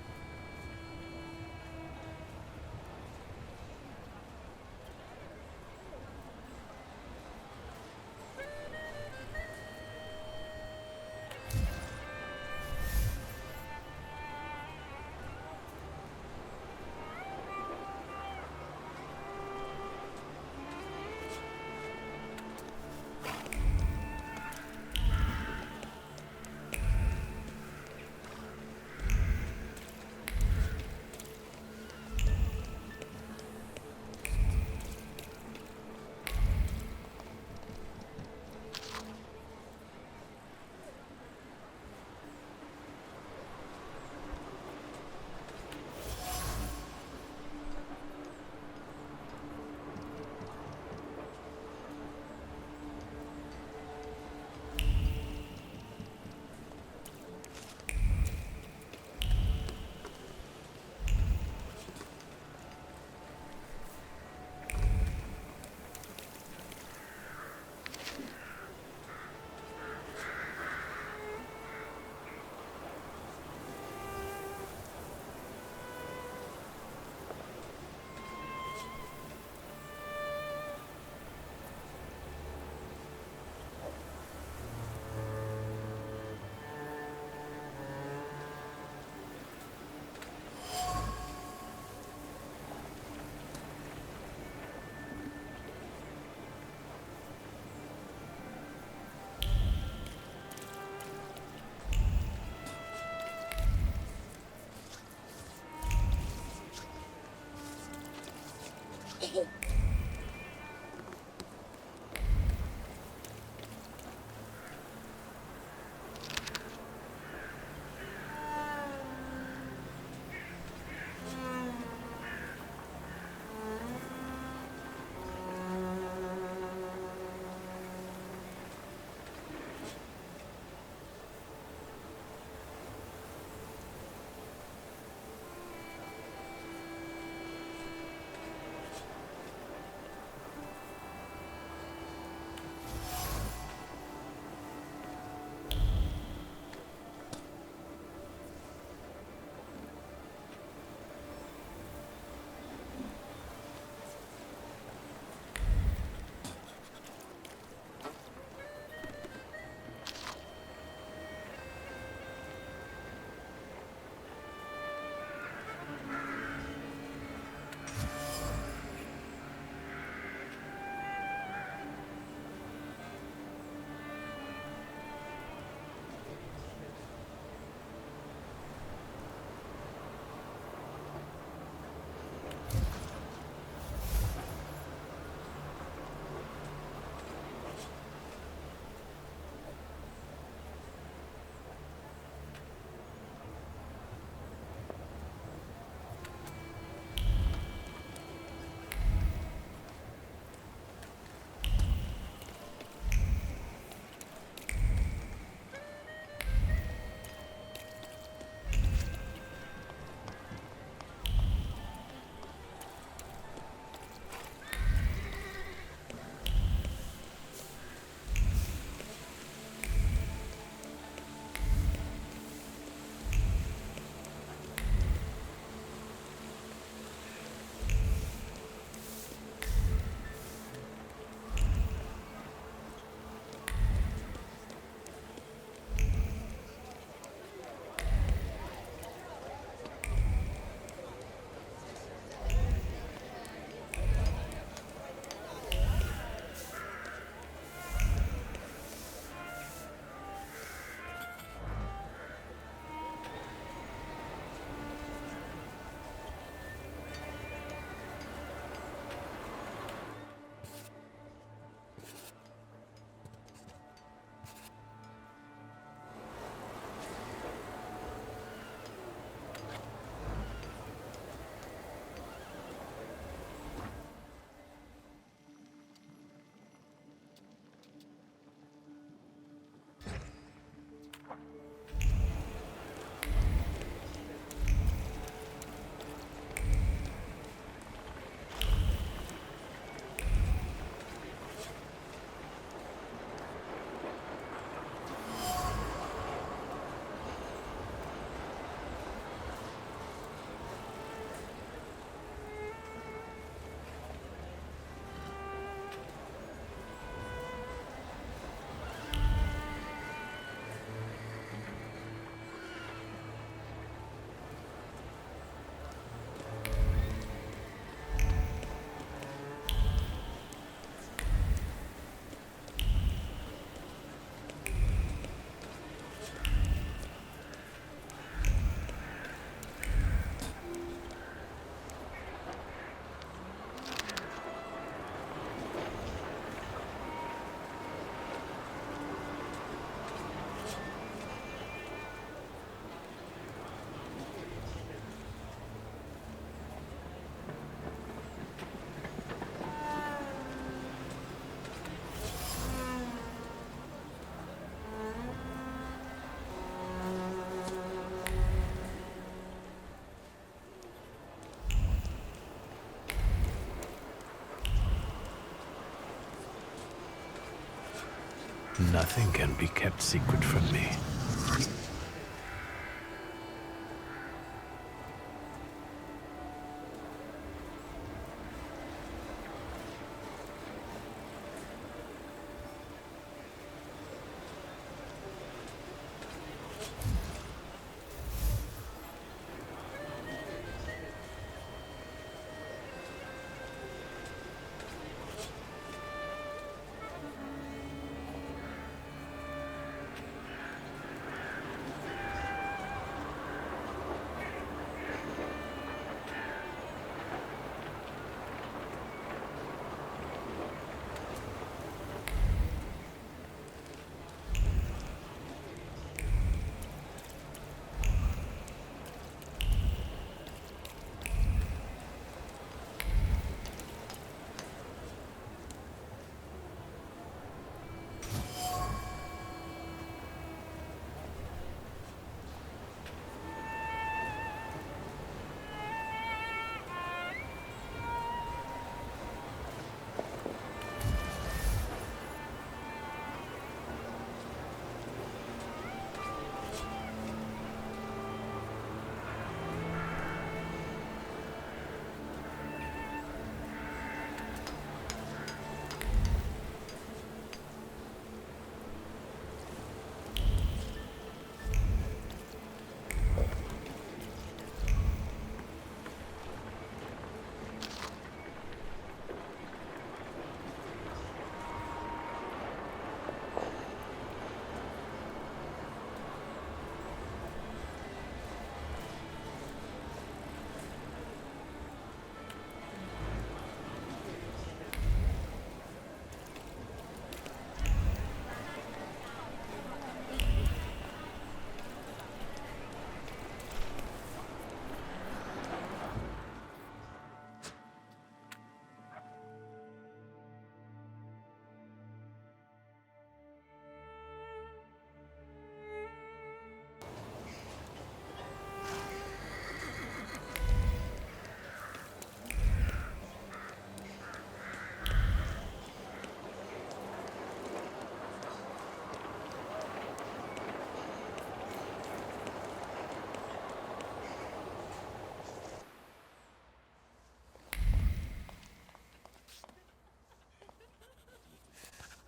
Nothing can be kept secret from me.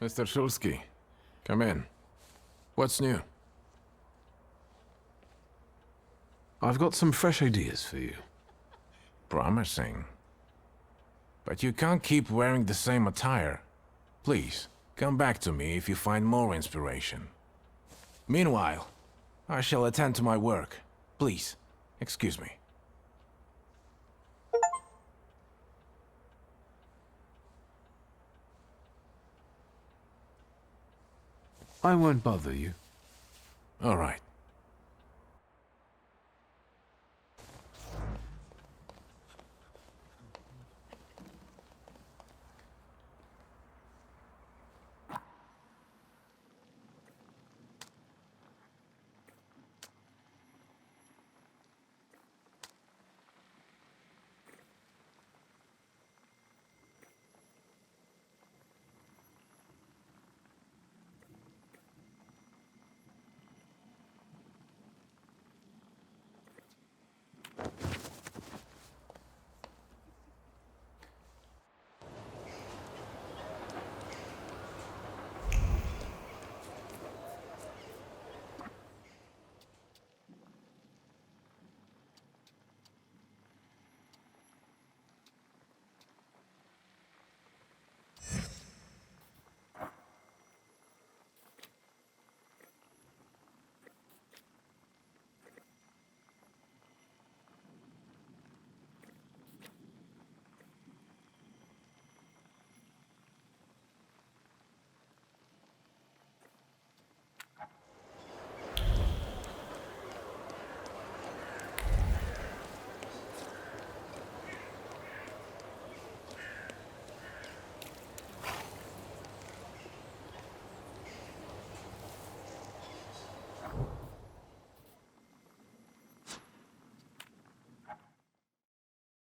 Mr. Shulsky, come in. What's new? I've got some fresh ideas for you. Promising. But you can't keep wearing the same attire. Please, come back to me if you find more inspiration. Meanwhile, I shall attend to my work. Please, excuse me. I won't bother you. All right.